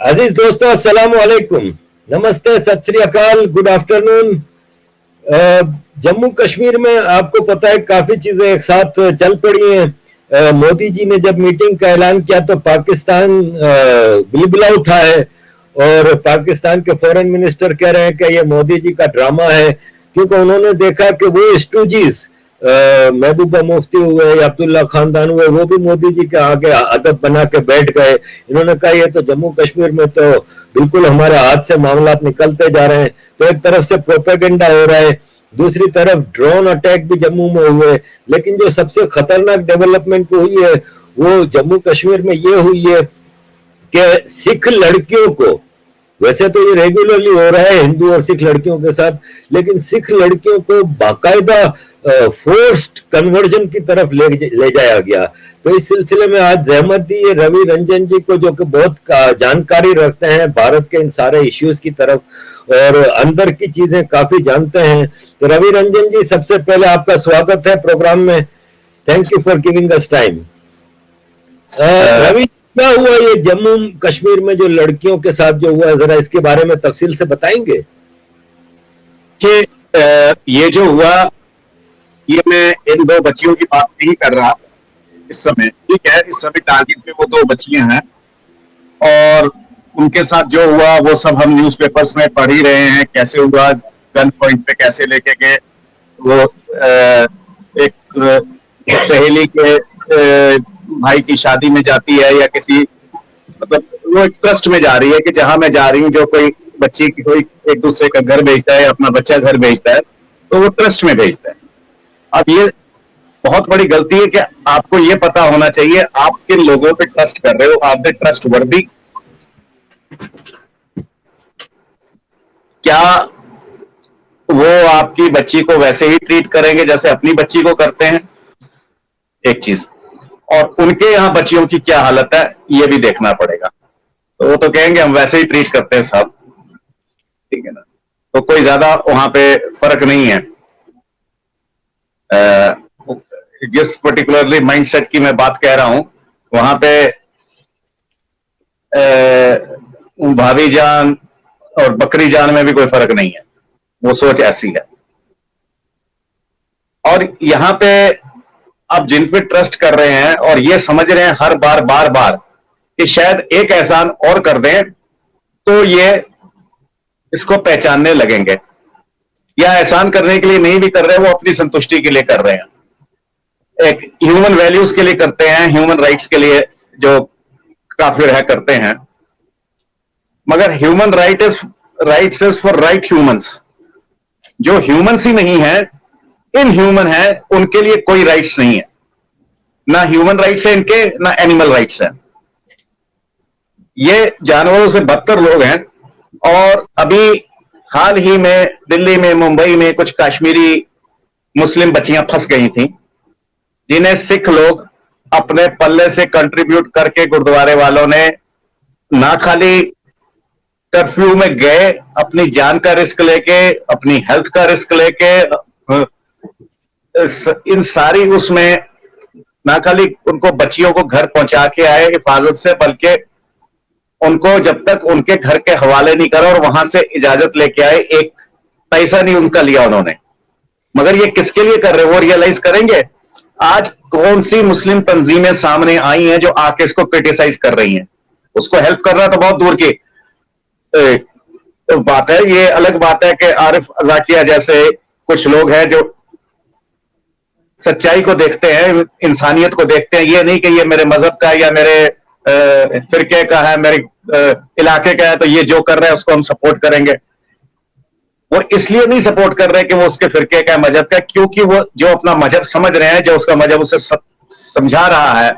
अजीज दोस्तों, अस्सलाम वालेकुम, नमस्ते, सत श्री अकाल, गुड आफ्टरनून। जम्मू कश्मीर में आपको पता है काफी चीजें एक साथ चल पड़ी हैं। मोदी जी ने जब मीटिंग का ऐलान किया तो पाकिस्तान बिलबिला उठा है और पाकिस्तान के फॉरेन मिनिस्टर कह रहे हैं कि ये मोदी जी का ड्रामा है, क्योंकि उन्होंने देखा कि वो स्टूजीज महबूबा मुफ्ती हुए या अब्दुल्ला खानदान हुए, वो भी मोदी जी के आगे अदब बना के बैठ गए। इन्होंने कहा ये तो जम्मू कश्मीर में तो बिल्कुल हमारे हाथ से मामला निकलते जा रहे हैं। तो एक तरफ से प्रोपेगेंडा हो रहा है, दूसरी तरफ ड्रोन अटैक भी जम्मू में हुए। लेकिन जो सबसे खतरनाक डेवलपमेंट हुई है वो जम्मू कश्मीर में ये हुई है कि सिख लड़कियों को, वैसे तो ये रेगुलरली हो रहा है हिंदू और सिख लड़कियों के साथ, लेकिन सिख लड़कियों को बाकायदा फोर्स्ड कन्वर्जन की तरफ ले जाया गया। तो इस सिलसिले में आज जहमत दी है रवि रंजन जी को, जो कि बहुत जानकारी रखते हैं भारत के इन सारे इश्यूज की तरफ और अंदर की चीजें काफी जानते हैं। तो रवि रंजन जी, सबसे पहले आपका स्वागत है प्रोग्राम में। Thank you for giving us time. Ravi, क्या हुआ ये जम्मू कश्मीर में जो लड़कियों के साथ जो हुआ, जरा इसके बारे में तफसील से बताएंगे? कि ये जो हुआ, ये मैं इन दो बच्चियों की बात नहीं कर रहा इस समय, ठीक है। इस समय टारगेट पे वो दो बच्चियां हैं और उनके साथ जो हुआ वो सब हम न्यूज़पेपर्स में पढ़ ही रहे हैं। कैसे हुआ, गन पॉइंट पे कैसे लेके गए, वो एक सहेली के भाई की शादी में जाती है या किसी, मतलब वो एक ट्रस्ट में जा रही है कि जहां मैं जा रही हूँ, जो कोई बच्ची की कोई एक दूसरे का घर भेजता है, अपना बच्चा घर भेजता है, तो वो ट्रस्ट में भेजता है। अब ये बहुत बड़ी गलती है कि आपको ये पता होना चाहिए आप किन लोगों पे ट्रस्ट कर रहे हो, आप दे ट्रस्ट वर्दी, क्या वो आपकी बच्ची को वैसे ही ट्रीट करेंगे जैसे अपनी बच्ची को करते हैं, एक चीज, और उनके यहाँ बच्चियों की क्या हालत है ये भी देखना पड़ेगा। तो वो तो कहेंगे हम वैसे ही ट्रीट करते हैं सब, ठीक है ना, तो कोई ज्यादा वहां पे फर्क नहीं है। जिस पर्टिकुलरली माइंडसेट की मैं बात कह रहा हूं, वहां पे भाभी जान और बकरी जान में भी कोई फर्क नहीं है, वो सोच ऐसी है। और यहां पे आप जिन पे ट्रस्ट कर रहे हैं और ये समझ रहे हैं हर बार बार कि शायद एक एहसान और कर दें तो ये इसको पहचानने लगेंगे, या एहसान करने के लिए नहीं भी कर रहे, वो अपनी संतुष्टि के लिए कर रहे हैं, एक ह्यूमन वैल्यूज के लिए करते हैं, ह्यूमन राइट्स के लिए जो काफिर है करते हैं। मगर human rights is for right humans. जो ह्यूमंस ही नहीं है, इन ह्यूमन है, उनके लिए कोई राइट्स नहीं है, ना ह्यूमन राइट्स है इनके, ना एनिमल राइट्स है। ये जानवरों से बदतर लोग हैं। और अभी हाल ही में दिल्ली में, मुंबई में कुछ कश्मीरी मुस्लिम बच्चियां फंस गई थी, जिन्हें सिख लोग अपने पल्ले से कंट्रीब्यूट करके गुरुद्वारे वालों ने ना खाली कर्फ्यू में गए, अपनी जान का रिस्क लेके, अपनी हेल्थ का रिस्क लेके, इन सारी उसमें ना खाली उनको बच्चियों को घर पहुंचा के आए हिफाजत से, बल्कि उनको जब तक उनके घर के हवाले नहीं करा और वहां से इजाजत लेके आए, एक पैसा नहीं उनका लिया उन्होंने। मगर ये किसके लिए कर रहे हैं वो रियलाइज करेंगे। आज कौन सी मुस्लिम तंजीमें सामने आई हैं जो आके इसको क्रिटिसाइज कर रही हैं? उसको हेल्प करना तो बहुत दूर की बात है। ये अलग बात है कि आरिफ अजाकिया जैसे कुछ लोग हैं जो सच्चाई को देखते हैं, इंसानियत को देखते हैं, ये नहीं कि ये मेरे मजहब का या मेरे फिरके का है, मेरे इलाके का है, तो ये जो कर रहा है उसको हम सपोर्ट करेंगे। वो इसलिए नहीं सपोर्ट कर रहे कि वो उसके फिरके का, मजहब का, क्योंकि वो जो अपना मजहब समझ रहे हैं, जो उसका मजहब उसे समझा रहा है,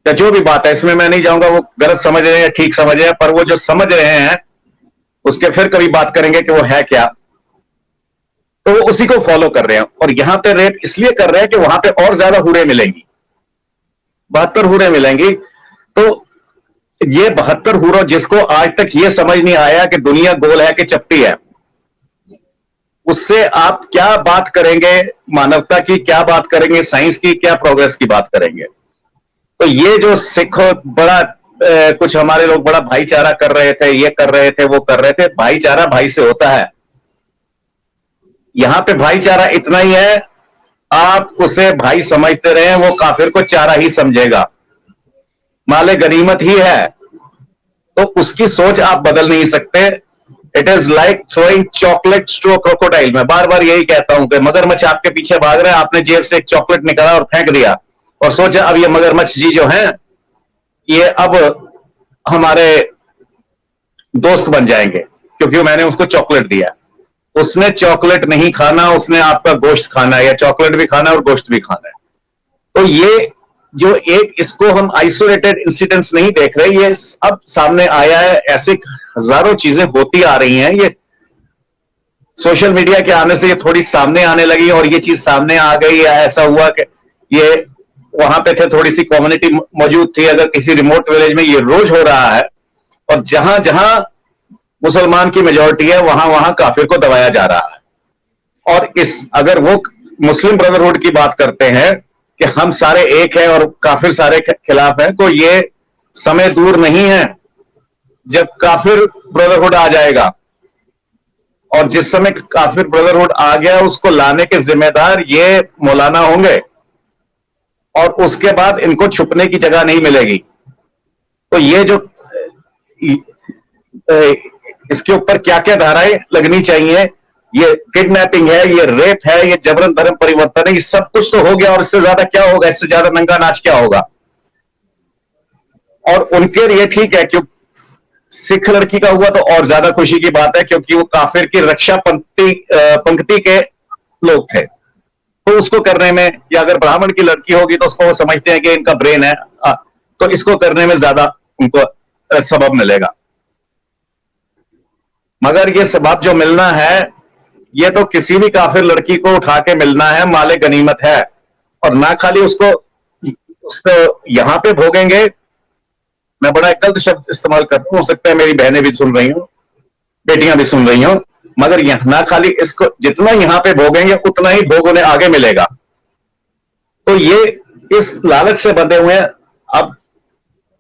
या जो भी बात है, इसमें मैं नहीं जाऊंगा वो गलत समझ रहे हैं या ठीक समझ रहे हैं, पर वो जो समझ रहे हैं उसके फिर कभी बात करेंगे कि वो है क्या, तो वो उसी को फॉलो कर रहे हैं। और यहां पे रेप इसलिए कर रहे हैं कि वहां पे और ज्यादा हुरें मिलेंगी, 72 हुरें मिलेंगी। तो ये 72 हुरों, जिसको आज तक ये समझ नहीं आया कि दुनिया गोल है कि चपटी है, उससे आप क्या बात करेंगे? मानवता की क्या बात करेंगे? साइंस की क्या प्रोग्रेस की बात करेंगे? तो ये जो सिख बड़ा कुछ हमारे लोग बड़ा भाईचारा कर रहे थे, ये कर रहे थे, वो कर रहे थे। भाईचारा भाई से होता है। यहां पे भाईचारा इतना ही है, आप उसे भाई समझते रहे, वो काफिर को चारा ही समझेगा, माले गनीमत ही है। तो उसकी सोच आप बदल नहीं सकते। It is like throwing chocolates to a crocodile. मैं बार बार यही कहता हूं कि मगरमच्छ आपके पीछे भाग रहा है, आपने जेब से एक चॉकलेट निकाला और फेंक दिया और सोचा अब ये मगरमच्छ जी जो हैं ये अब हमारे दोस्त बन जाएंगे क्योंकि मैंने उसको चॉकलेट दिया। उसने चॉकलेट नहीं खाना, उसने आपका गोश्त खाना है, या चॉकलेट भी खाना है और गोश्त भी खाना है। तो ये जो एक, इसको हम आइसोलेटेड इंसिडेंट्स नहीं देख रहे, ये अब सामने आया है। ऐसे हजारों चीजें होती आ रही हैं। ये सोशल मीडिया के आने से ये थोड़ी सामने आने लगी और ये चीज सामने आ गई। या ऐसा हुआ कि ये वहां पे थे, थोड़ी सी कम्युनिटी मौजूद थी, अगर किसी रिमोट विलेज में ये रोज हो रहा है और जहां जहां मुसलमान की मेजोरिटी है वहां वहां काफिर को दबाया जा रहा है। और अगर वो मुस्लिम ब्रदरहुड की बात करते हैं कि हम सारे एक हैं और काफिर सारे खिलाफ हैं, तो ये समय दूर नहीं है जब काफिर ब्रदरहुड आ जाएगा। और जिस समय काफिर ब्रदरहुड आ गया, उसको लाने के जिम्मेदार ये मौलाना होंगे और उसके बाद इनको छुपने की जगह नहीं मिलेगी। तो ये जो इसके ऊपर क्या क्या धाराएं लगनी चाहिए, ये किडनैपिंग है, ये रेप है, ये जबरन धर्म परिवर्तन है, ये सब कुछ तो हो गया और इससे ज्यादा क्या होगा, इससे ज्यादा नंगा नाच क्या होगा। और उनके लिए ठीक है, क्योंकि सिख लड़की का हुआ तो और ज्यादा खुशी की बात है क्योंकि वो काफिर की रक्षा पंक्ति के लोग थे, तो उसको करने में, या अगर ब्राह्मण की लड़की होगी तो उसको वो समझते हैं कि इनका ब्रेन है, तो इसको करने में ज्यादा उनको सबब मिलेगा। मगर ये सबब जो मिलना है ये तो किसी भी काफिर लड़की को उठा के मिलना है, माले गनीमत है। और ना खाली उसको यहां पे भोगेंगे, मैं बड़ा गलत शब्द इस्तेमाल करता हूं, हो सकता है मेरी बहनें भी सुन रही हो, बेटियां भी सुन रही हो, मगर ना खाली इसको जितना यहां पे भोगेंगे उतना ही भोग उन्हें आगे मिलेगा। तो ये इस लालच से बंधे हुए हैं। अब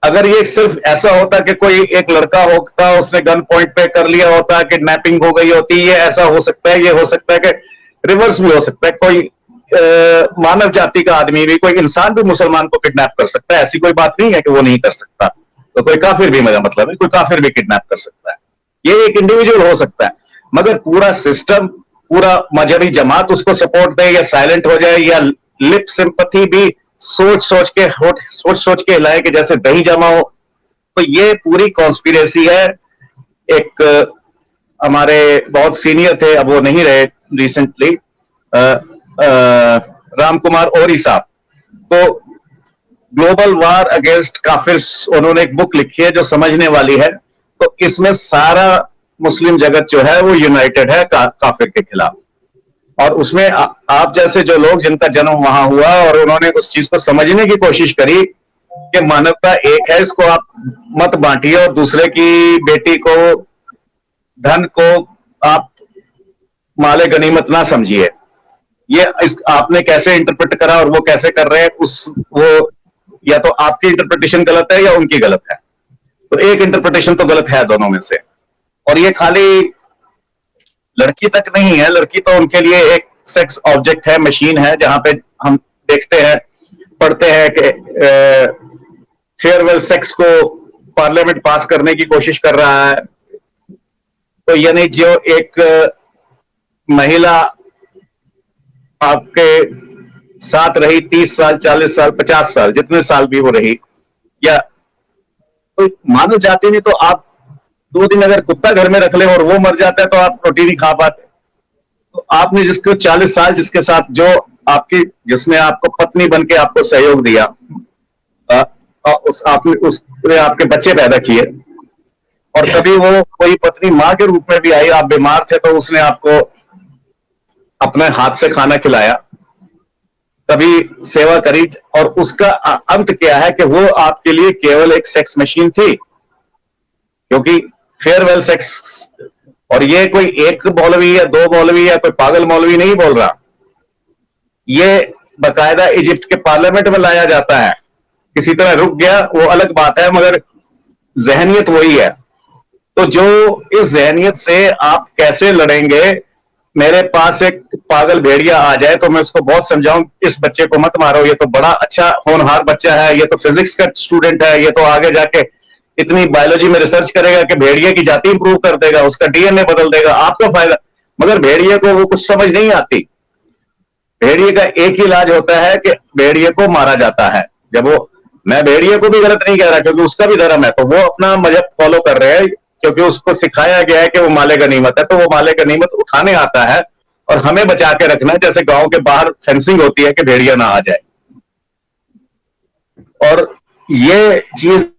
अगर ये सिर्फ ऐसा होता कि कोई एक लड़का होता, उसने गन पॉइंट पे कर लिया होता, किडनैपिंग हो गई होती, ये ऐसा हो सकता है, ये हो सकता है कि रिवर्स भी हो सकता है, कोई मानव जाति का आदमी भी, कोई इंसान भी मुसलमान को किडनैप कर सकता है, ऐसी कोई बात नहीं है कि वो नहीं कर सकता। तो कोई काफिर भी, मेरा मतलब है कोई काफिर भी किडनैप कर सकता है, ये एक इंडिविजुअल हो सकता है। मगर पूरा सिस्टम, पूरा मजहबी जमात उसको सपोर्ट दे या साइलेंट हो जाए या लिप सिंपैथी भी सोच सोच के हिलाए कि जैसे दही जमा हो, तो ये पूरी कॉन्स्पिरेसी है। एक हमारे बहुत सीनियर थे, अब वो नहीं रहे रिसेंटली, राम कुमार ओरी साहब, तो ग्लोबल वार अगेंस्ट काफिर उन्होंने एक बुक लिखी है जो समझने वाली है। तो इसमें सारा मुस्लिम जगत जो है वो यूनाइटेड है काफिर के खिलाफ। और उसमें आप जैसे जो लोग जिनका जन्म वहां हुआ और उन्होंने उस चीज को समझने की कोशिश करी कि मानवता एक है, इसको आप मत बांटिए और दूसरे की बेटी को, धन को आप माले गनीमत ना समझिए। ये आपने कैसे इंटरप्रेट करा और वो कैसे कर रहे हैं, वो या तो आपकी इंटरप्रिटेशन गलत है या उनकी गलत है। तो एक इंटरप्रिटेशन तो गलत है दोनों में से। और ये खाली लड़की तक नहीं है, लड़की तो उनके लिए एक सेक्स ऑब्जेक्ट है, मशीन है, जहां पे हम देखते हैं, पढ़ते हैं कि फेयरवेल सेक्स को पार्लियामेंट पास करने की कोशिश कर रहा है। तो यानी जो एक महिला आपके साथ रही 30 साल, 40 साल, 50 साल, जितने साल भी वो रही, या तो मानव जाति ने, तो आप 2 दिन अगर कुत्ता घर में रख ले और वो मर जाता है तो आप रोटी नहीं खा पाते। तो आपने जिसको 40 साल जिसके साथ जो आपकी, जिसने आपको पत्नी बन के आपको सहयोग दिया, उसने आपके बच्चे पैदा किए, और कभी वो कोई पत्नी मां के रूप में भी आई, आप बीमार थे तो उसने आपको अपने हाथ से खाना खिलाया, कभी सेवा करी, और उसका अंत क्या है कि वो आपके लिए केवल एक सेक्स मशीन थी, क्योंकि फेयरवेल सेक्स। और ये कोई एक मौलवी या 2 मौलवी या कोई पागल मौलवी नहीं बोल रहा, ये बकायदा इजिप्ट के पार्लियामेंट में लाया जाता है। किसी तरह रुक गया वो अलग बात है, मगर जहनियत वही है। तो जो इस जहनियत से आप कैसे लड़ेंगे, मेरे पास एक पागल भेड़िया आ जाए तो मैं उसको बहुत समझाऊं, इस बच्चे को मत मारो, ये तो बड़ा अच्छा होनहार बच्चा है, ये तो फिजिक्स का स्टूडेंट है, ये तो आगे जाके इतनी बायोलॉजी में रिसर्च करेगा कि भेड़िए की जाति इंप्रूव कर देगा, उसका डीएनए बदल देगा, आपका फायदा। मगर भेड़िए को वो कुछ समझ नहीं आती। भेड़िए का एक ही इलाज होता है कि भेड़िए को मारा जाता है। जब वो, मैं भेड़िए को भी गलत नहीं कह रहा क्योंकि उसका भी धर्म है, तो वो अपना मजहब फॉलो कर रहे हैं क्योंकि उसको सिखाया गया है कि वो माले गनीमत है, तो वो माले गनीमत उठाने आता है और हमें बचा के रखना है, जैसे गांव के बाहर फेंसिंग होती है कि भेड़िया ना आ जाए। और ये चीज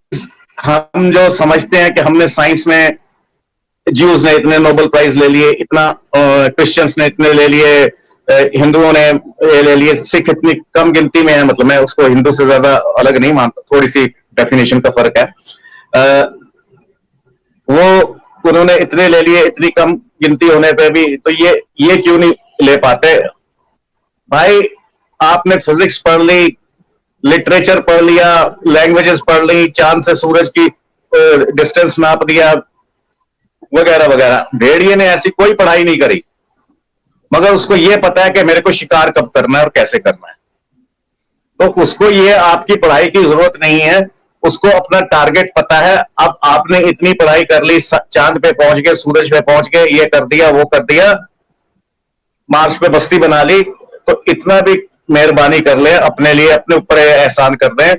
हम जो समझते हैं कि हमने साइंस में, ज्यूज ने इतने नोबेल प्राइज ले लिए, इतना क्रिश्चियंस ने इतने ले लिए, हिंदुओं ने ले लिए, सिख इतनी कम गिनती में है, मतलब मैं उसको हिंदू से ज्यादा अलग नहीं मानता, थोड़ी सी डेफिनेशन का फर्क है। वो उन्होंने इतने ले लिए, इतनी कम गिनती होने पे भी, तो ये क्यों नहीं ले पाते? भाई आपने फिजिक्स पढ़ ली, लिटरेचर पढ़ लिया, लैंग्वेजेस पढ़ ली, चांद से सूरज की डिस्टेंस नाप दिया, वगैरह वगैरह। भेड़िए ने ऐसी कोई पढ़ाई नहीं करी, मगर उसको यह पता है कि मेरे को शिकार कब करना है और कैसे करना है। तो उसको ये आपकी पढ़ाई की जरूरत नहीं है, उसको अपना टारगेट पता है। अब आपने इतनी पढ़ाई कर ली, चांद पे पहुंच गए, सूरज पे पहुंच गए, ये कर दिया, वो कर दिया, मार्स पे बस्ती बना ली, तो इतना भी मेहरबानी कर ले, अपने लिए अपने ऊपर एहसान कर दें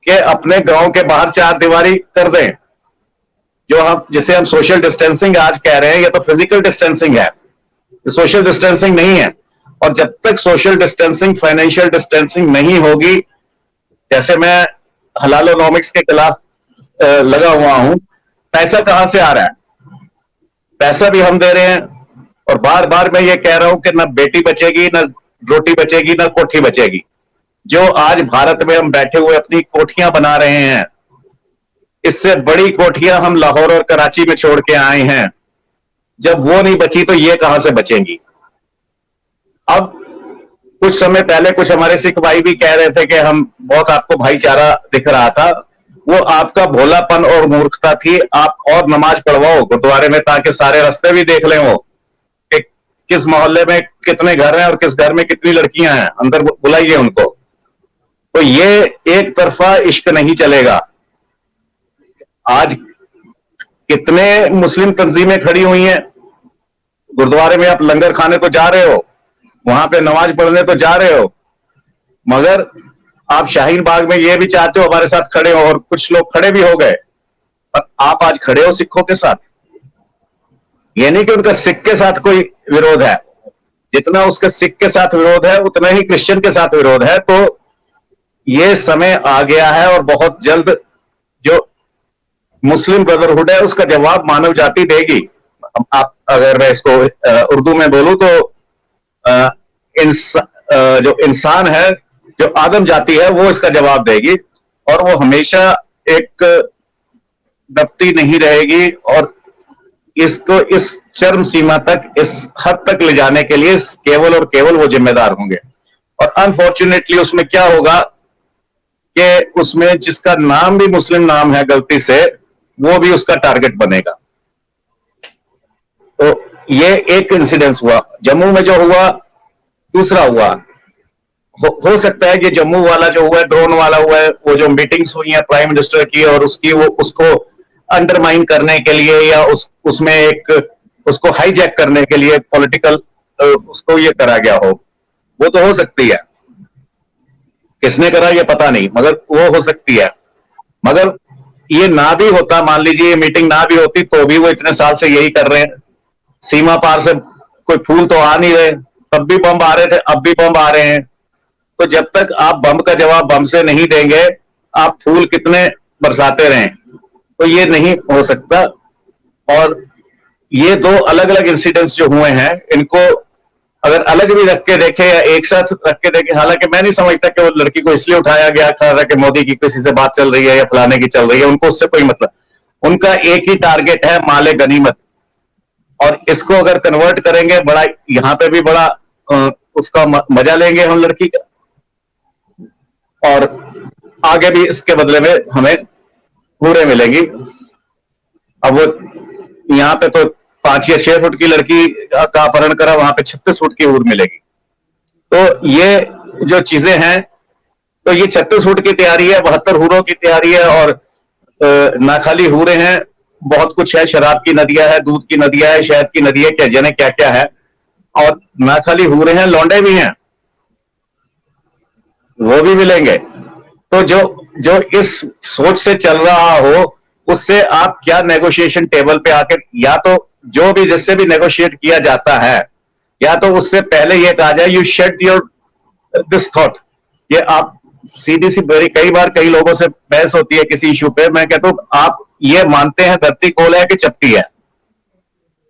कि अपने गांव के बाहर चार दीवारी कर दें। जो हम, जिसे हम सोशल डिस्टेंसिंग आज कह रहे हैं, ये तो फिजिकल डिस्टेंसिंग है, सोशल डिस्टेंसिंग नहीं है। और जब तक सोशल डिस्टेंसिंग, फाइनेंशियल डिस्टेंसिंग नहीं होगी, जैसे मैं हलालोनॉमिक्स के खिलाफ लगा हुआ हूं, पैसा कहां से आ रहा है? पैसा भी हम दे रहे हैं, और बार बार मैं ये कह रहा हूं कि ना बेटी बचेगी, ना रोटी बचेगी, ना कोठी बचेगी। जो आज भारत में हम बैठे हुए अपनी कोठियां बना रहे हैं, इससे बड़ी कोठियां हम लाहौर और कराची में छोड़ के आए हैं। जब वो नहीं बची तो ये कहां से बचेंगी? अब कुछ समय पहले कुछ हमारे सिख भाई भी कह रहे थे कि हम बहुत, आपको भाईचारा दिख रहा था, वो आपका भोलापन और मूर्खता थी। आप और नमाज पढ़वाओ गुरुद्वारे में, ताकि सारे रास्ते भी देख लें वो कि किस मोहल्ले में कितने घर हैं और किस घर में कितनी लड़कियां हैं, अंदर बुलाइए उनको। तो ये एक तरफा इश्क नहीं चलेगा। आज कितने मुस्लिम तंजीमें खड़ी हुई हैं, गुरुद्वारे में आप लंगर खाने तो जा रहे हो, वहां पे नमाज पढ़ने तो जा रहे हो, मगर आप शाहीन बाग में ये भी चाहते हो हमारे साथ खड़े हो, और कुछ लोग खड़े भी हो गए, पर आप आज खड़े हो सिखों के साथ। ये नहीं कि उनका सिख के साथ कोई विरोध है, जितना उसके सिख के साथ विरोध है उतना ही क्रिश्चियन के साथ विरोध है। तो ये समय आ गया है, और बहुत जल्द जो मुस्लिम ब्रदरहुड है उसका जवाब मानव जाति देगी। आप, अगर मैं इसको उर्दू में बोलूं तो जो इंसान है, जो आदम जाति है, वो इसका जवाब देगी, और वो हमेशा एक दबती नहीं रहेगी। और इसको इस चरम सीमा तक, इस हद तक ले जाने के लिए केवल और केवल वो जिम्मेदार होंगे। और अनफॉर्चुनेटली उसमें क्या होगा कि उसमें जिसका नाम भी मुस्लिम नाम है गलती से, वो भी उसका टारगेट बनेगा। तो ये एक इंसिडेंस हुआ, जम्मू में जो हुआ, दूसरा हुआ, हो सकता है कि जम्मू वाला जो हुआ है, ड्रोन वाला हुआ है, वो जो मीटिंग्स हुई हैं प्राइम मिनिस्टर की, और उसकी वो उसको अंडरमाइन करने के लिए, या उसमें एक उसको हाईजैक करने के लिए पॉलिटिकल उसको ये करा गया हो, वो तो हो सकती है। किसने करा ये पता नहीं, मगर वो हो सकती है। मगर ये ना भी होता, मान लीजिए ये मीटिंग ना भी होती, तो भी वो इतने साल से यही कर रहे हैं। सीमा पार से कोई फूल तो आ नहीं रहे, तब भी बम आ रहे थे, अब भी बम आ रहे हैं। तो जब तक आप बम का जवाब बम से नहीं देंगे, आप फूल कितने बरसाते रहें, तो ये नहीं हो सकता। और ये दो अलग अलग इंसिडेंट्स जो हुए हैं, इनको अगर अलग भी रख के देखे या एक साथ रख के देखे, हालांकि मैं नहीं समझता कि वो लड़की को इसलिए उठाया गया था कि मोदी की किसी से बात चल रही है या फलाने की चल रही है, उनको उससे कोई मतलब। उनका एक ही टारगेट है, माले गनीमत। और इसको अगर कन्वर्ट करेंगे, बड़ा यहां पे भी बड़ा उसका मजा लेंगे हम लड़की का, और आगे भी इसके बदले में हमें हूरें मिलेंगी। अब वो यहाँ पे तो 5 या 6 फुट की लड़की का अपहरण करा, वहां पे 36 फुट की हूर मिलेगी। तो ये जो चीजें हैं, तो ये 36 फुट की तैयारी है, 72 हूरों की तैयारी है, और ना खाली हूरें हैं, बहुत कुछ है, शराब की नदियां है, दूध की नदियां है, शहद की नदी है, क्या जाने क्या क्या है। और ना खाली हूरें हैं, लौंडे भी हैं, वो भी मिलेंगे। तो जो जो इस सोच से चल रहा हो, उससे आप क्या नेगोशिएशन टेबल पे आकर, या तो जो भी जिससे भी नेगोशिएट किया जाता है, या तो उससे पहले ये कहा जाए you shed your this thought. ये आप सीधी सी बड़ी, कई बार कई लोगों से बहस होती है किसी इशू पे, मैं कहता हूं आप ये मानते हैं धरती गोल है कि चपटी है?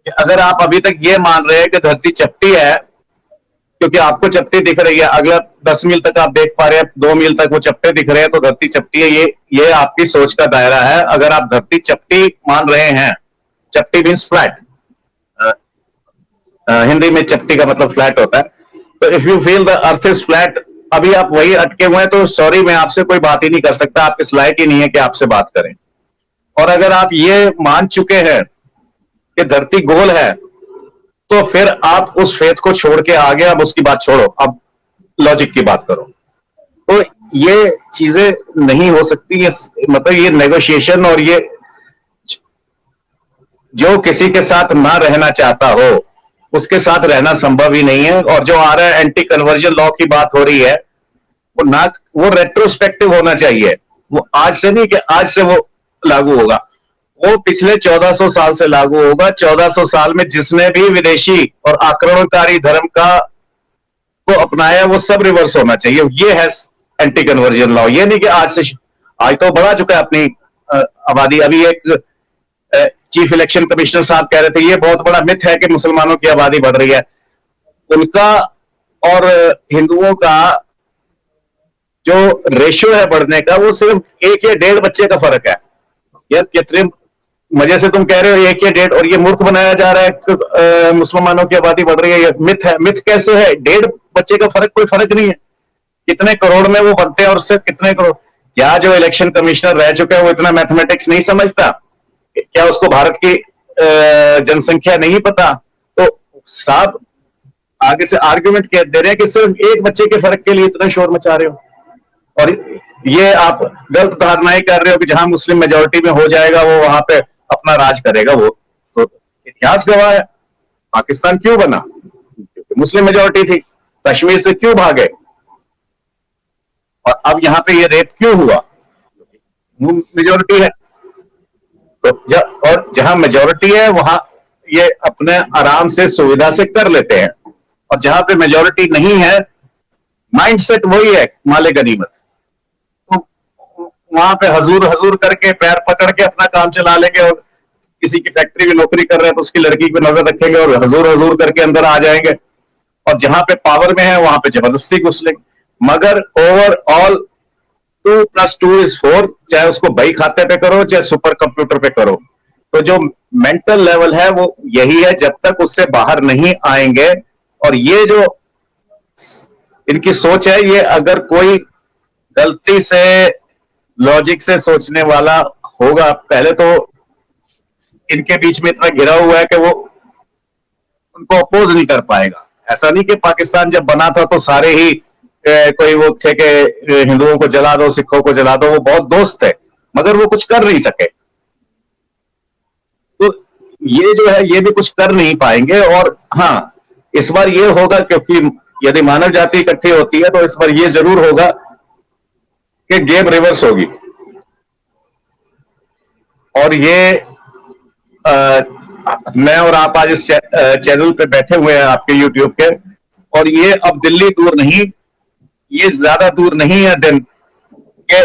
अगर आप अभी तक ये मान रहे हैं कि धरती चपटी है क्योंकि आपको चपटी दिख रही है, अगला 10 मील तक आप देख पा रहे हैं, 2 मील तक वो चपटे दिख रहे हैं, तो धरती चपटी है, ये आपकी सोच का दायरा है। अगर आप धरती चपटी मान रहे हैं, चपटी मीन्स फ्लैट, हिंदी में चपटी का मतलब फ्लैट होता है, तो if you feel the earth is flat, अभी आप वही अटके हुए हैं, तो सॉरी, मैं आपसे कोई बात ही नहीं कर सकता, आप इस लायक ही नहीं है कि आपसे बात करें। और अगर आप ये मान चुके हैं कि धरती गोल है, तो फिर आप उस फेथ को छोड़ के आगे, अब उसकी बात छोड़ो, अब लॉजिक की बात करो। तो ये चीजें नहीं हो सकती, ये मतलब ये नेगोशिएशन, और ये जो किसी के साथ ना रहना चाहता हो उसके साथ रहना संभव ही नहीं है। और जो आ रहा है एंटी कन्वर्जन लॉ की बात हो रही है, वो रेट्रोस्पेक्टिव होना चाहिए, वो आज से नहीं कि आज से वो लागू होगा, वो पिछले 1400 साल से लागू होगा। 1400 साल में जिसने भी विदेशी और आक्रमणकारी धर्म का को अपनाया, वो सब रिवर्स होना चाहिए। ये है एंटी कन्वर्जन लॉ। ये नहीं कि आज तो बढ़ा चुका है अपनी आबादी। अभी एक चीफ इलेक्शन कमिश्नर साहब कह रहे थे ये बहुत बड़ा मिथ है कि मुसलमानों की आबादी बढ़ रही है। उनका और हिंदुओं का जो रेशियो है बढ़ने का, वो सिर्फ 1 या 1.5 बच्चे का फर्क है। यार कितने मजे से तुम कह रहे हो 1 या 1.5, और ये मूर्ख बनाया जा रहा है मुसलमानों की आबादी बढ़ रही है, ये मिथ है। मिथ कैसे है? 1.5 बच्चे का फर्क कोई फर्क नहीं है। कितने करोड़ में वो बनते हैं, और उससे कितने करोड़। क्या जो इलेक्शन कमिश्नर रह चुके हैं वो इतना मैथमेटिक्स नहीं समझता? क्या उसको भारत की जनसंख्या नहीं पता? तो साहब आगे से आर्ग्यूमेंट दे रहे हैं कि सिर्फ 1 बच्चे के फर्क के लिए इतना शोर मचा रहे हो, और ये आप गलत धारणाएं कर रहे हो कि जहां मुस्लिम मेजोरिटी में हो जाएगा वो वहां पे अपना राज करेगा। वो तो इतिहास गवाह है, पाकिस्तान क्यों बना? क्योंकि मुस्लिम मेजोरिटी थी। कश्मीर से क्यों भागे? और अब यहां पे ये रेप क्यों हुआ? मेजोरिटी है। तो और जहां मेजोरिटी है वहां ये अपने आराम से सुविधा से कर लेते हैं, और जहां पे मेजोरिटी नहीं है, माइंडसेट वही है माले गनीमत। तो वहां पे हजूर हजूर करके पैर पकड़ के अपना काम चला लेंगे, और किसी की फैक्ट्री में नौकरी कर रहे हैं तो उसकी लड़की पे नजर रखेंगे और हजूर हजूर करके अंदर आ जाएंगे, और जहां पे पावर में है वहां पे जबरदस्ती घुस लेंगे। मगर ओवरऑल 2+2=4, चाहे उसको बही खाते पे करो चाहे सुपर कंप्यूटर पे करो। तो जो मेंटल लेवल है वो यही है, जब तक उससे बाहर नहीं आएंगे। और ये जो इनकी सोच है, ये अगर कोई गलती से लॉजिक से सोचने वाला होगा, पहले तो इनके बीच में इतना घिरा हुआ है कि वो उनको अपोज नहीं कर पाएगा। ऐसा नहीं कि पाकिस्तान जब बना था तो सारे ही कोई वो थे कि हिंदुओं को जला दो, सिखों को जला दो, वो बहुत दोस्त थे, मगर वो कुछ कर नहीं सके। तो ये जो है ये भी कुछ कर नहीं पाएंगे। और हाँ, इस बार ये होगा, क्योंकि यदि मानव जाति इकट्ठी होती है तो इस बार ये जरूर होगा कि गेम रिवर्स होगी। और ये मैं और आप आज इस चैनल पे बैठे हुए हैं आपके यूट्यूब के, और ये अब दिल्ली दूर नहीं, ये ज्यादा दूर नहीं है दिन के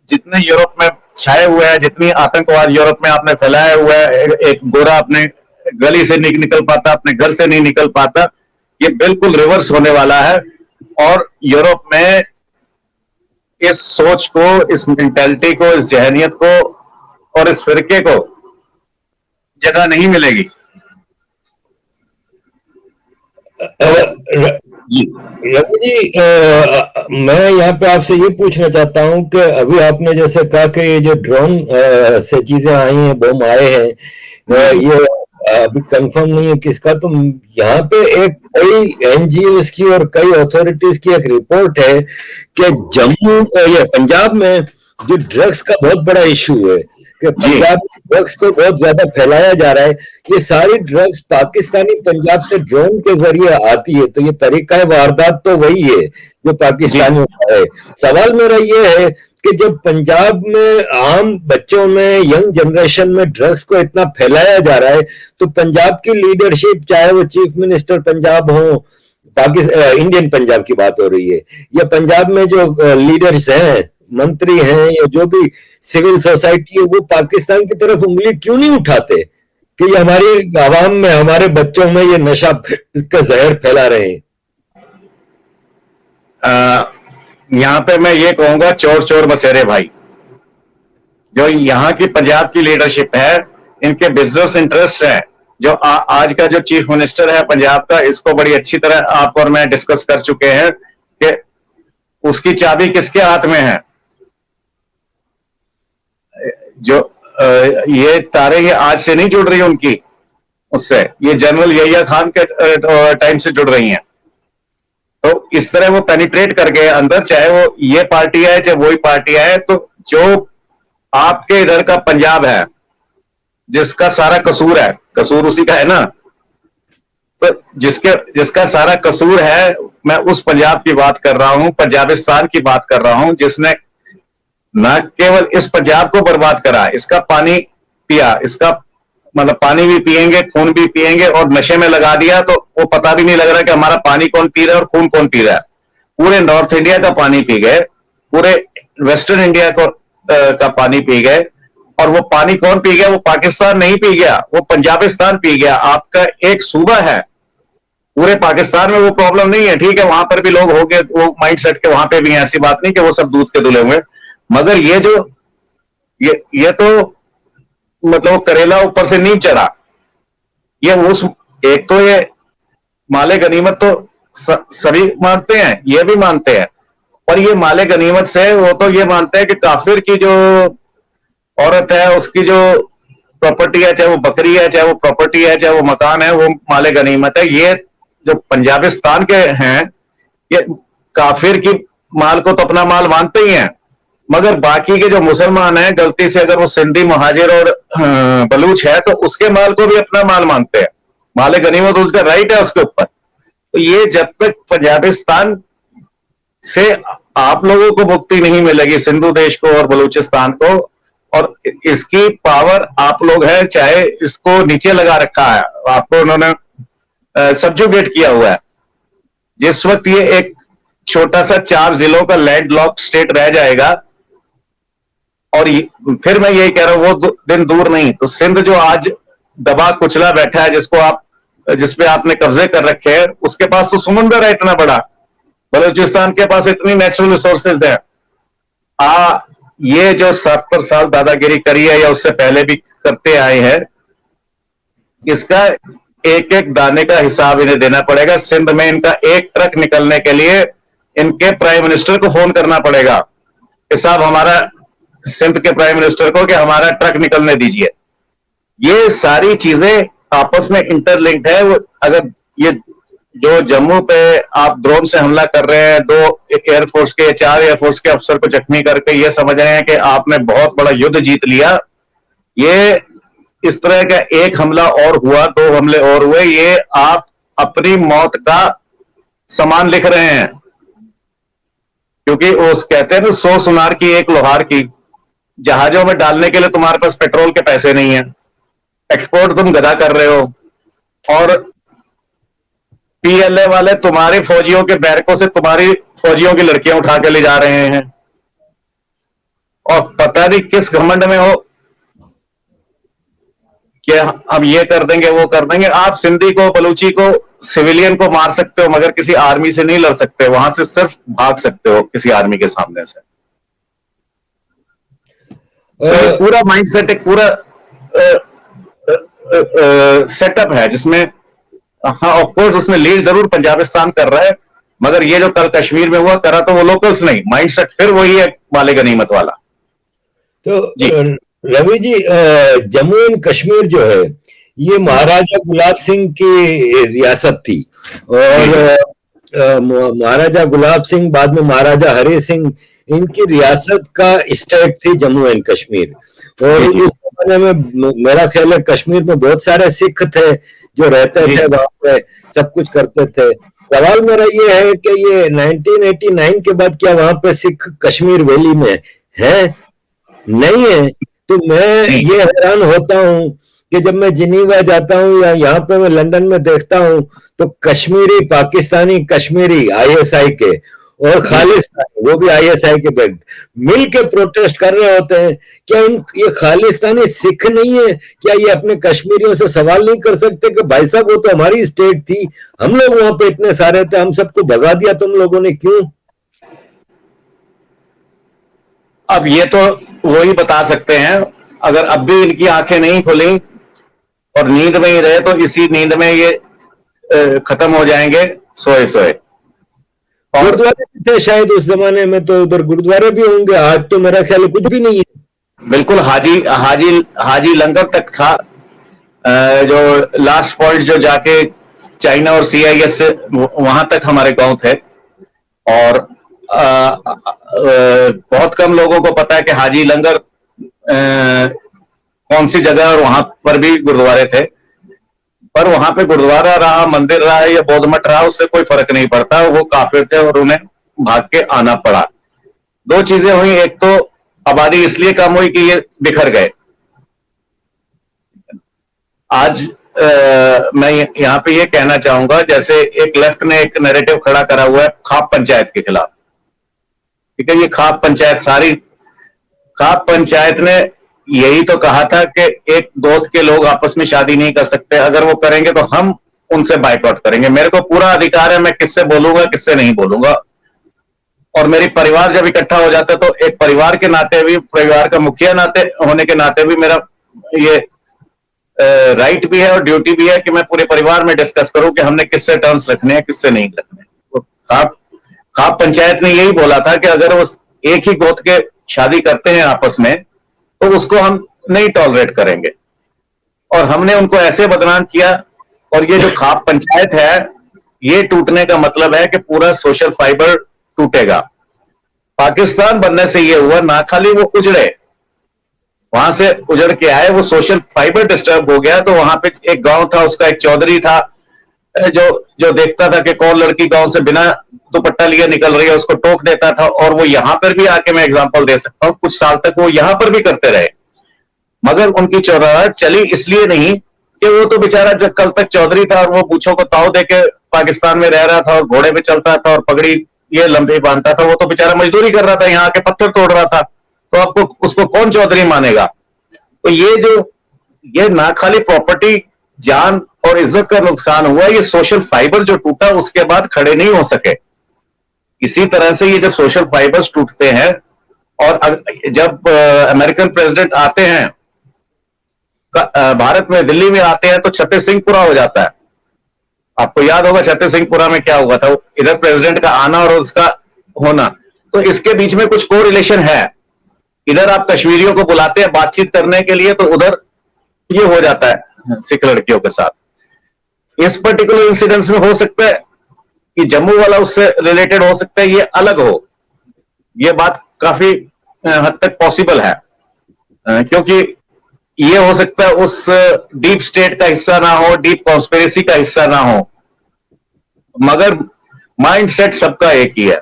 जितने यूरोप में छाए हुए हैं, जितनी आतंकवाद यूरोप में आपने फैलाया हुआ है। एक गोरा अपने गली से नहीं निकल पाता, अपने घर से नहीं निकल पाता, ये बिल्कुल रिवर्स होने वाला है। और यूरोप में इस सोच को, इस मेंटालिटी को, इस जहनियत को और इस फिरके को जगह नहीं मिलेगी। जी। रघु जी, मैं यहाँ पे आपसे ये पूछना चाहता हूँ कि अभी आपने जैसे कहा कि ये जो ड्रोन से चीजें आई हैं, बम आए हैं, ये अभी कंफर्म नहीं है किसका, तो यहाँ पे एक कई एनजीओ की और कई अथॉरिटीज की एक रिपोर्ट है कि जम्मू ये पंजाब में जो ड्रग्स का बहुत बड़ा इशू है, कि पंजाब में ड्रग्स को बहुत ज्यादा फैलाया जा रहा है। ये सारी ड्रग्स पाकिस्तानी पंजाब से ड्रोन के जरिए आती है, तो ये तरीका वारदात तो वही है जो पाकिस्तानी होता है। सवाल मेरा ये है कि जब पंजाब में आम बच्चों में, यंग जनरेशन में ड्रग्स को इतना फैलाया जा रहा है, तो पंजाब की लीडरशिप, चाहे वो चीफ मिनिस्टर पंजाब हो, इंडियन पंजाब की बात हो रही है, या पंजाब में जो लीडर्स हैं, मंत्री हैं, या जो भी सिविल सोसाइटी है, वो पाकिस्तान की तरफ उंगली क्यों नहीं उठाते कि ये हमारी आवाम में, हमारे बच्चों में ये नशा का जहर फैला रहे हैं? यहाँ पे मैं ये कहूंगा, चोर चोर बसेरे भाई। जो यहाँ की पंजाब की लीडरशिप है, इनके बिजनेस इंटरेस्ट है। जो आज का जो चीफ मिनिस्टर है पंजाब का, इसको बड़ी अच्छी तरह आप और मैं डिस्कस कर चुके हैं कि उसकी चाबी किसके हाथ में है। जो ये तारे ये आज से नहीं जुड़ रही उनकी उससे, ये जनरल यहिया खान के टाइम से जुड़ रही हैं। तो इस तरह वो पेनिट्रेट कर गए अंदर, चाहे वो ये पार्टी है चाहे वही पार्टी है। तो जो आपके इधर का पंजाब है, जिसका सारा कसूर है, कसूर उसी का है ना, तो जिसका सारा कसूर है, मैं उस पंजाब की बात कर रहा हूं, पंजाबिस्तान की बात कर रहा हूं, जिसने न केवल इस पंजाब को बर्बाद करा, इसका पानी पिया, इसका मतलब पानी भी पिएंगे, खून भी पिएंगे, और नशे में लगा दिया तो वो पता भी नहीं लग रहा कि हमारा पानी कौन पी रहा है और खून कौन पी रहा है। पूरे नॉर्थ इंडिया का पानी पी गए, पूरे वेस्टर्न इंडिया को का पानी पी गए, और वो पानी कौन पी गया? वो पाकिस्तान नहीं पी गया, वो पंजाबिस्तान पी गया। आपका एक सूबा है, पूरे पाकिस्तान में वो प्रॉब्लम नहीं है, ठीक है, वहां पर भी लोग हो गए, वो माइंड सेट के वहां पे भी है, ऐसी बात नहीं कि वो सब दूध के धुले हुए। मगर ये जो ये तो मतलब करेला ऊपर से नींव चढ़ा। ये उस एक तो ये माले गनीमत तो सभी मानते हैं, ये भी मानते हैं, और ये माले गनीमत से वो तो ये मानते हैं कि काफिर की जो औरत है, उसकी जो प्रॉपर्टी है, चाहे वो बकरी है, चाहे वो प्रॉपर्टी है, चाहे वो मकान है, वो माले गनीमत है। ये जो पंजाबिस्तान के हैं, ये काफिर की माल को तो अपना माल मानते ही हैं, मगर बाकी के जो मुसलमान हैं, गलती से अगर वो सिंधी, मुहाजिर और बलूच है, तो उसके माल को भी अपना माल मानते हैं। माले गनीमत उसका राइट है उसके ऊपर। तो ये जब तक पंजाबिस्तान से आप लोगों को मुक्ति नहीं मिलेगी, सिंधु देश को और बलूचिस्तान को, और इसकी पावर आप लोग हैं, चाहे इसको नीचे लगा रखा है, आपको उन्होंने सब्जुगेट किया हुआ है। जिस वक्त ये एक छोटा सा 4 जिलों का लैंड लॉक स्टेट रह जाएगा, और फिर मैं यही कह रहा हूं, वो दिन दूर नहीं, तो सिंध जो आज दबा कुचला बैठा है, जिसपे आपने कब्जे कर रखे हैं, उसके पास तो समुंदर है इतना बड़ा, बलूचिस्तान के पास इतनी नेचुरल रिसोर्सेज है। ये जो 70 साल दादागिरी करी है, या उससे पहले भी करते आए हैं, इसका एक एक दाने का हिसाब इन्हें देना पड़ेगा। सिंध में इनका एक ट्रक निकलने के लिए इनके प्राइम मिनिस्टर को फोन करना पड़ेगा कि साहब हमारा, सिंध के प्राइम मिनिस्टर को, कि हमारा ट्रक निकलने दीजिए। ये सारी चीजें आपस में इंटरलिंक्ड है। वो अगर ये जो जम्मू पे आप ड्रोन से हमला कर रहे हैं, 2 एयरफोर्स के, 4 एयरफोर्स के अफसर को जख्मी करके ये समझ रहे हैं कि आपने बहुत बड़ा युद्ध जीत लिया, ये इस तरह का एक हमला और हुआ, 2 हमले और हुए, ये आप अपनी मौत का सामान लिख रहे हैं। क्योंकि उस कहते हैं ना, 100 सुनार की 1 लोहार की। जहाजों में डालने के लिए तुम्हारे पास पेट्रोल के पैसे नहीं है, एक्सपोर्ट तुम गधा कर रहे हो, और पीएलए वाले तुम्हारे फौजियों के बैरकों से तुम्हारी फौजियों की लड़कियां उठा के ले जा रहे हैं, और पता नहीं किस घमंड में हो कि हम ये कर देंगे, वो कर देंगे। आप सिंधी को, बलूची को, सिविलियन को मार सकते हो, मगर किसी आर्मी से नहीं लड़ सकते, वहां से सिर्फ भाग सकते हो किसी आर्मी के सामने से। तो पूरा माइंडसेट, एक पूरा सेटअप है, जिसमें हाँ ऑफकोर्स उसमें लीड जरूर पंजाबिस्तान कर रहा है, मगर ये जो कल कश्मीर में हुआ, करा तो वो लोकल्स नहीं, माइंडसेट फिर वही है माले गनीमत वाला। तो जी रवि जी, जम्मू एंड कश्मीर जो है ये महाराजा गुलाब सिंह की रियासत थी, और महाराजा गुलाब सिंह, बाद में महाराजा हरि सिंह, इनकी रियासत का स्टेट थी जम्मू एंड कश्मीर। और इस जमाने में मेरा ख्याल है कश्मीर में बहुत सारे सिख थे जो रहते थे वहां पे, सब कुछ करते थे। सवाल मेरा ये है कि ये 1989 के बाद क्या वहां पे सिख कश्मीर वैली में है? नहीं है। तो मैं ये हैरान होता हूँ कि जब मैं जिनीवा जाता हूँ या यहाँ पे मैं लंदन में देखता हूँ तो कश्मीरी, पाकिस्तानी कश्मीरी आईएसआई के और खालिस्तानी, वो भी आईएसआई के बैग, मिल के प्रोटेस्ट कर रहे होते हैं। क्या ये खालिस्तानी सिख नहीं है? क्या ये अपने कश्मीरियों से सवाल नहीं कर सकते कि भाई साहब वो तो हमारी स्टेट थी, हम लोग वहां पे इतने सारे थे, हम सबको भगा दिया तुम लोगों ने, क्यों? अब ये तो वही बता सकते हैं। अगर अब भी इनकी आंखें नहीं खुली और नींद में ही रहे तो इसी नींद में ये खत्म हो जाएंगे सोए सोए। और गुरुद्वारे भी थे शायद उस जमाने में, तो उधर गुरुद्वारे भी होंगे। आज तो मेरा ख्याल कुछ भी नहीं है। बिल्कुल, हाजी हाजी हाजी लंगर तक था, जो लास्ट पॉइंट जो जाके चाइना और सीआईएस से वहां तक हमारे गांव थे। और बहुत कम लोगों को पता है कि हाजी लंगर कौन सी जगह, और वहां पर भी गुरुद्वारे थे। पर वहां पे गुरुद्वारा रहा, मंदिर रहा या बौद्ध मठ रहा, उससे कोई फर्क नहीं पड़ता। वो काफिर थे और उन्हें भाग के आना पड़ा। दो चीजें हुई, एक तो आबादी इसलिए कम हुई कि ये बिखर गए। आज मैं यहाँ पे ये कहना चाहूंगा, जैसे एक लेफ्ट ने एक नैरेटिव खड़ा करा हुआ है खाप पंचायत के खिलाफ, ठीक है। ये खाप पंचायत ने यही तो कहा था कि एक गोद के लोग आपस में शादी नहीं कर सकते, अगर वो करेंगे तो हम उनसे बाइकआउट करेंगे। मेरे को पूरा अधिकार है, मैं किससे बोलूंगा किससे नहीं बोलूंगा। और मेरी परिवार जब इकट्ठा हो जाता है तो एक परिवार के नाते भी, परिवार का मुखिया नाते होने के नाते भी मेरा ये राइट भी है और ड्यूटी भी है कि मैं पूरे परिवार में डिस्कस करूं कि हमने किससे टर्म्स रखने हैं किससे नहीं रखने। तो खाप पंचायत ने यही बोला था कि अगर वो एक ही गोद के शादी करते हैं आपस में तो उसको हम नहीं टॉलरेट करेंगे। और हमने उनको ऐसे बदनाम किया। और ये जो खाप पंचायत है, ये टूटने का मतलब है कि पूरा सोशल फाइबर टूटेगा। पाकिस्तान बनने से ये हुआ, ना खाली वो उजड़े, वहां से उजड़ के आए, वो सोशल फाइबर डिस्टर्ब हो गया। तो वहां पे एक गांव था, उसका एक चौधरी था जो देखता था कि कौन लड़की गांव से बिना दुपट्टा लिए निकल रही है, उसको टोक देता था। और वो यहां पर भी आके मैं एग्जांपल दे सकता हूं, कुछ साल तक वो यहां पर भी करते रहे। मगर उनकी चौधराहट चली इसलिए नहीं कि वो तो बेचारा जब कल तक चौधरी था और वो पूंछों को ताव देके पाकिस्तान में रह रहा था और घोड़े पे चलता था और पगड़ी ये लंबी बांधता था, वो तो बेचारा मजदूरी कर रहा था, यहाँ आके पत्थर तोड़ रहा था। तो आपको उसको कौन चौधरी मानेगा? तो ये ना खाली प्रॉपर्टी, जान और इज्जत का नुकसान हुआ, ये सोशल फाइबर जो टूटा उसके बाद खड़े नहीं हो सके। इसी तरह से ये जब सोशल फाइबर्स टूटते हैं और जब अमेरिकन प्रेसिडेंट आते हैं भारत में, दिल्ली में आते हैं, तो छत्तीस सिंहपुरा हो जाता है। आपको याद होगा छत्तीस सिंहपुरा में क्या हुआ था, इधर प्रेसिडेंट का आना और उसका होना। तो इसके बीच में कुछ को रिलेशन है। इधर आप कश्मीरियों को बुलाते हैं बातचीत करने के लिए, तो उधर ये हो जाता है सिख लड़कियों के साथ। इस पर्टिकुलर इंसिडेंस में हो सकता है कि जम्मू वाला उससे रिलेटेड हो सकता है, ये अलग हो। ये बात काफी हद तक पॉसिबल है, क्योंकि ये हो सकता है उस डीप स्टेट का हिस्सा ना हो, डीप कॉन्स्पिरेसी का हिस्सा ना हो, मगर माइंड सेट सबका एक ही है।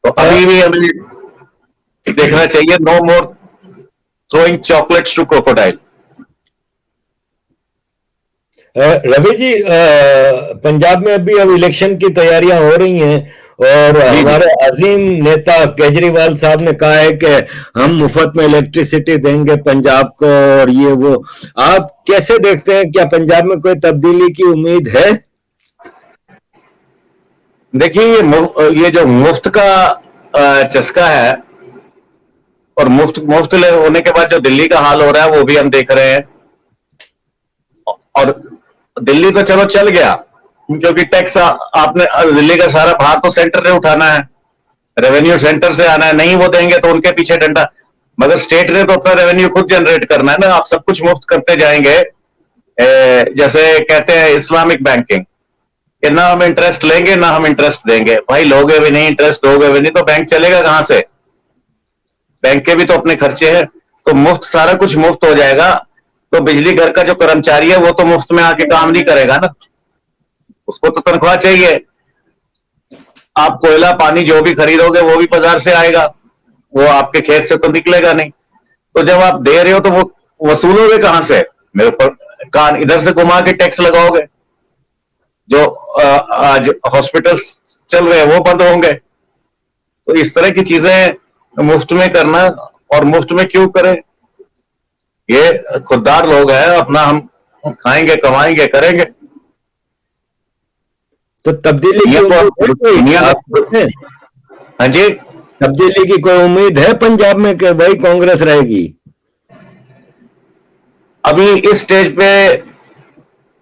तो अभी भी हमें देखना चाहिए, no more throwing chocolates to crocodile. Ravi ji, Punjab में अभी अब इलेक्शन की तैयारियां हो रही हैं और हमारे अजीम नेता केजरीवाल साहब ने कहा है कि हम मुफ्त में इलेक्ट्रिसिटी देंगे पंजाब को, और ये वो। आप कैसे देखते हैं, क्या पंजाब में कोई तब्दीली की उम्मीद है? देखिए, ये जो मुफ्त का चस्का है और मुफ्त होने के बाद जो दिल्ली का हाल हो रहा है वो भी हम देख रहे हैं। और दिल्ली तो चलो चल गया, क्योंकि टैक्स आपने दिल्ली का सारा भार तो सेंटर ने उठाना है, रेवेन्यू सेंटर से आना है, नहीं वो देंगे तो उनके पीछे डंडा। मगर स्टेट ने तो अपना रेवेन्यू खुद जनरेट करना है ना। आप सब कुछ मुफ्त करते जाएंगे, जैसे कहते हैं इस्लामिक बैंकिंग, कि ना हम इंटरेस्ट लेंगे ना हम इंटरेस्ट देंगे। भाई लोगे भी नहीं, इंटरेस्ट दोगे भी नहीं, तो बैंक चलेगा कहां से? बैंक के भी तो अपने खर्चे हैं। तो मुफ्त, सारा कुछ मुफ्त हो जाएगा, तो बिजली घर का जो कर्मचारी है वो तो मुफ्त में आके काम नहीं करेगा ना, उसको तो तनख्वाह चाहिए। आप कोयला पानी जो भी खरीदोगे वो भी बाजार से आएगा, वो आपके खेत से तो निकलेगा नहीं। तो जब आप दे रहे हो तो वो वसूलोगे कहां से? मेरे ऊपर कान इधर से घुमा के टैक्स लगाओगे। जो आज हॉस्पिटल्स चल रहे हैं वो बंद होंगे। तो इस तरह की चीजें मुफ्त में करना, और मुफ्त में क्यों करें? ये खुददार लोग हैं, अपना हम खाएंगे कमाएंगे करेंगे। तो तब्दीली की ये तो उम्मीद है कोई? दुनिया आप सोचते हैं हाँ जी, तब्दीली की कोई उम्मीद है पंजाब में कि वही कांग्रेस रहेगी? अभी इस स्टेज पे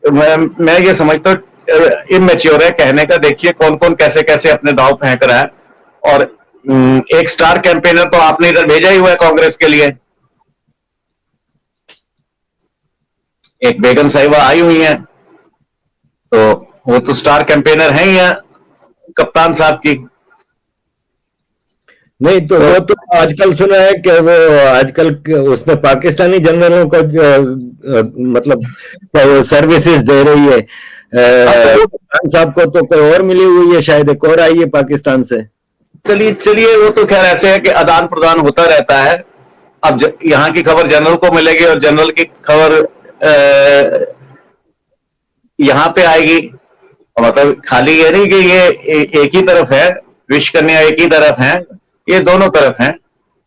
मैं ये समझता हूँ इमेच्योर है कहने का। देखिए कौन कौन कैसे कैसे अपने दांव फेंक रहा है। और एक स्टार कैंपेनर तो आपने इधर भेजा ही हुआ है कांग्रेस के लिए। एक बेगम साहिबा आई हुई हैं, तो वो तो स्टार कैंपेनर है ही है कप्तान साहब की। नहीं तो वो तो आजकल सुना है कि वो आजकल उसने पाकिस्तानी जनरलों को मतलब सर्विसेज दे रही है। कप्तान साहब को तो कोई और मिली हुई है, शायद एक और आई है पाकिस्तान से। चलिए चलिए, वो तो खैर ऐसे है कि आदान प्रदान होता रहता है। अब यहाँ की खबर जनरल को मिलेगी और जनरल की खबर यहाँ पे आएगी। मतलब खाली ये नहीं कि ये एक ही तरफ है, विश कन्या एक ही तरफ है, ये दोनों तरफ हैं।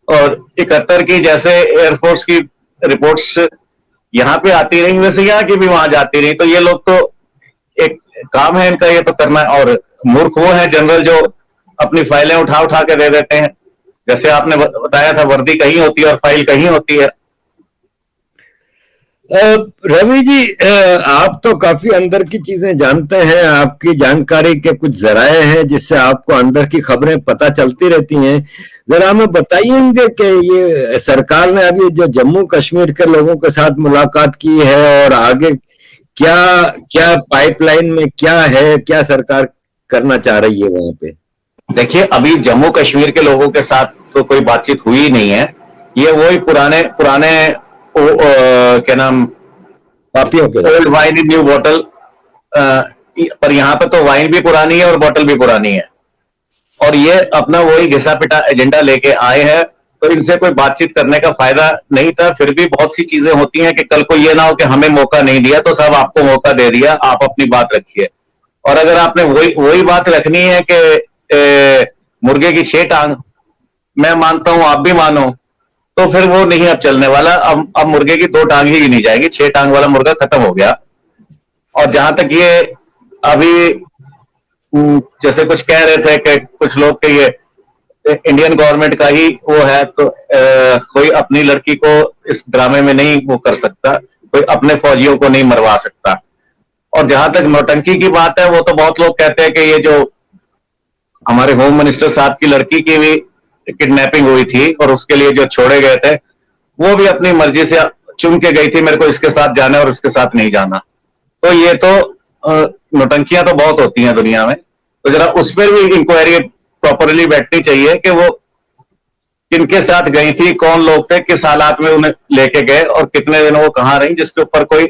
और 71 की जैसे एयरफोर्स की रिपोर्ट्स यहाँ पे आती रही, वैसे यहाँ की भी वहां जाती रही। तो ये लोग तो एक काम है इनका, ये तो करना है। और मूर्ख वो है जनरल जो अपनी फाइलें उठा उठा के दे देते हैं। जैसे आपने बताया था, वर्दी कहीं होती है और फाइल कहीं होती है। रवि जी, आप तो काफी अंदर की चीजें जानते हैं, आपकी जानकारी के कुछ जराए हैं जिससे आपको अंदर की खबरें पता चलती रहती हैं। जरा हमें बताइएंगे कि ये सरकार ने अभी जो जम्मू कश्मीर के लोगों के साथ मुलाकात की है और आगे क्या क्या पाइपलाइन में क्या है, क्या सरकार करना चाह रही है वहां पे? देखिए अभी जम्मू कश्मीर के लोगों के साथ तो कोई बातचीत हुई नहीं है। ये वही पुराने पुराने क्या नाम, पापियों के old wine in new bottle. पर यहाँ पे तो वाइन भी पुरानी है और बॉटल भी पुरानी है। और ये अपना वही घिसा पिटा एजेंडा लेके आए हैं। तो इनसे कोई बातचीत करने का फायदा नहीं था। फिर भी बहुत सी चीजें होती हैं कि कल को ये ना हो कि हमें मौका नहीं दिया तो सब आपको मौका दे दिया, आप अपनी बात रखिए। और अगर आपने वही बात रखनी है कि मुर्गे की 6 टांग, मैं मानता हूं आप भी मानो, तो फिर वो नहीं अब चलने वाला। अब मुर्गे की 2 टांग ही गिनी जाएगी, 6 टांग वाला मुर्गा खत्म हो गया। और जहां तक ये अभी जैसे कुछ कह रहे थे कि कुछ लोग के ये इंडियन गवर्नमेंट का ही वो है, तो कोई अपनी लड़की को इस ड्रामे में नहीं वो कर सकता, कोई अपने फौजियों को नहीं मरवा सकता। और जहां तक नौटंकी की बात है, वो तो बहुत लोग कहते हैं कि ये जो हमारे होम मिनिस्टर साहब की लड़की की भी किडनैपिंग हुई थी और उसके लिए जो छोड़े गए थे, वो भी अपनी मर्जी से चुन के गई थी, मेरे को इसके साथ जाना है और इसके साथ नहीं जाना। तो ये तो नौटंकियां तो बहुत होती हैं दुनिया में। तो जरा उस पर भी इंक्वायरी प्रॉपरली बैठनी चाहिए कि वो किनके साथ गई थी, कौन लोग थे, किस हालात में उन्हें लेके गए और कितने दिन वो कहां रही, जिसके ऊपर कोई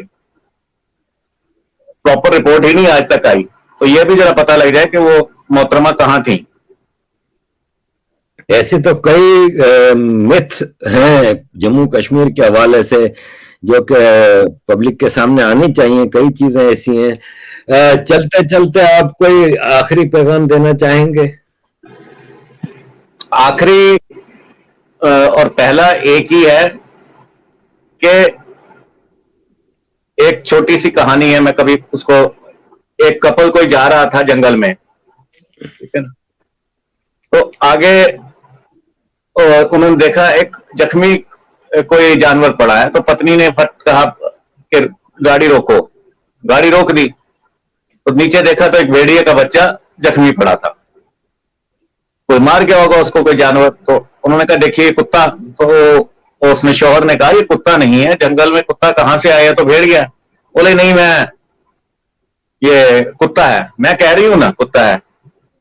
प्रॉपर रिपोर्ट ही नहीं आज तक आई। तो ये भी जरा पता लग जाए कि वो मोहतरमा कहां थी। ऐसे तो कई मिथ हैं जम्मू कश्मीर के हवाले से जो कि पब्लिक के सामने आनी चाहिए। कई चीजें ऐसी हैं। चलते चलते आप कोई आखिरी पैगाम देना चाहेंगे? आखिरी और पहला एक ही है कि एक छोटी सी कहानी है। मैं कभी उसको, एक कपल कोई जा रहा था जंगल में, ठीक है ना, तो आगे उन्होंने देखा एक जख्मी कोई जानवर पड़ा है। तो पत्नी ने फट कहा कि गाड़ी रोको, गाड़ी रोक दी। तो नीचे देखा तो एक भेड़िए का बच्चा जख्मी पड़ा था, कोई मार गया होगा उसको, कोई जानवर। तो उन्होंने कहा देखिए कुत्ता, तो उसने शौहर ने कहा ये कुत्ता नहीं है, जंगल में कुत्ता कहां से आया, तो भेड़िया। बोले नहीं, मैं ये कुत्ता है, मैं कह रही हूं ना कुत्ता है।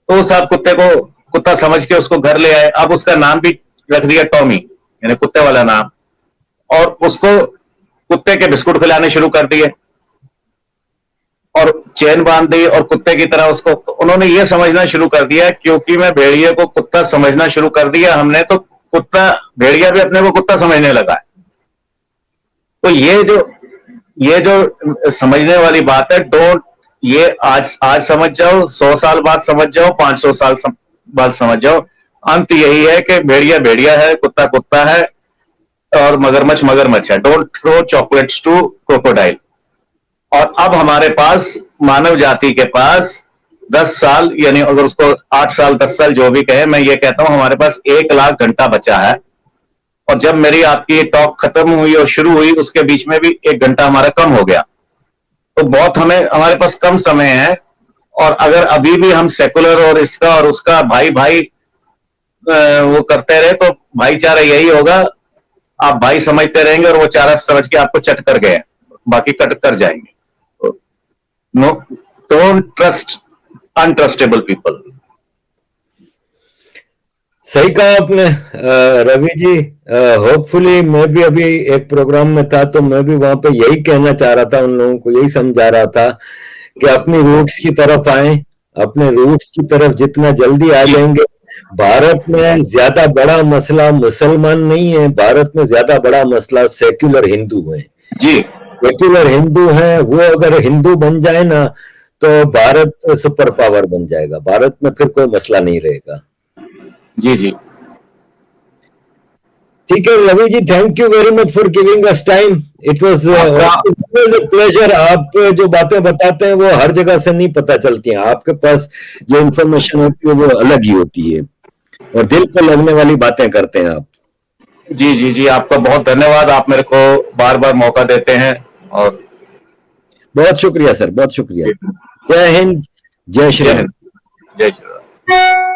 तो साहब कुत्ते को कुत्ता समझ के उसको घर ले आए। अब उसका नाम भी रख दिया टॉमी, यानी कुत्ते वाला नाम, और उसको कुत्ते के बिस्कुट खिलाने शुरू कर दिए और चैन बांध दी और कुत्ते की तरह उसको। उन्होंने ये समझना शुरू कर दिया, क्योंकि मैं भेड़िए को कुत्ता समझना शुरू कर दिया हमने, तो कुत्ता, भेड़िया भी अपने को कुत्ता समझने लगा है। तो ये जो समझने वाली बात है, डोंट, ये आज समझ जाओ, 100 साल बाद समझ जाओ, 500 साल बाद समझ जाओ, अंत यही है कि भेड़िया भेड़िया है, कुत्ता कुत्ता है और मगरमच्छ मगरमच्छ है। Don't throw chocolates to crocodile. और अब हमारे पास, मानव जाति के पास 10 साल, यानी अगर उसको 8 साल 10 साल जो भी कहे, मैं ये कहता हूं हमारे पास 1 लाख घंटा बचा है। और जब मेरी आपकी टॉक खत्म हुई और शुरू हुई, उसके बीच में भी 1 घंटा हमारा कम हो गया। तो बहुत हमारे पास कम समय है। और अगर अभी भी हम सेकुलर और इसका और उसका भाई भाई वो करते रहे, तो भाईचारा यही होगा, आप भाई समझते रहेंगे और वो चारा समझ के आपको चट कर गए, बाकी कट कर जाएंगे। No, don't trust untrustable people. सही कहा आपने रवि जी। होपफुली मैं भी अभी एक प्रोग्राम में था, तो मैं भी वहां पे यही कहना चाह रहा था, उन लोगों को यही समझा रहा था कि अपनी रूट्स की तरफ आए, अपने रूट्स की तरफ जितना जल्दी आ जाएंगे। भारत में ज्यादा बड़ा मसला मुसलमान नहीं है, भारत में ज्यादा बड़ा मसला सेक्युलर हिंदू है जी। सेक्युलर हिंदू है, वो अगर हिंदू बन जाए ना, तो भारत सुपर पावर बन जाएगा, भारत में फिर कोई मसला नहीं रहेगा। जी जी ठीक है Ravi ji, thank you very much for giving us time. It was a pleasure. आप जो बातें बताते हैं वो हर जगह से नहीं पता चलती हैं, आपके पास जो इंफॉर्मेशन होती है वो अलग ही होती है और दिल को लगने वाली बातें करते हैं आप। जी जी जी, आपका बहुत धन्यवाद, आप मेरे को बार बार मौका देते हैं। और बहुत शुक्रिया सर, बहुत शुक्रिया। जय हिंद, जय श्री राम। जय श्री राम।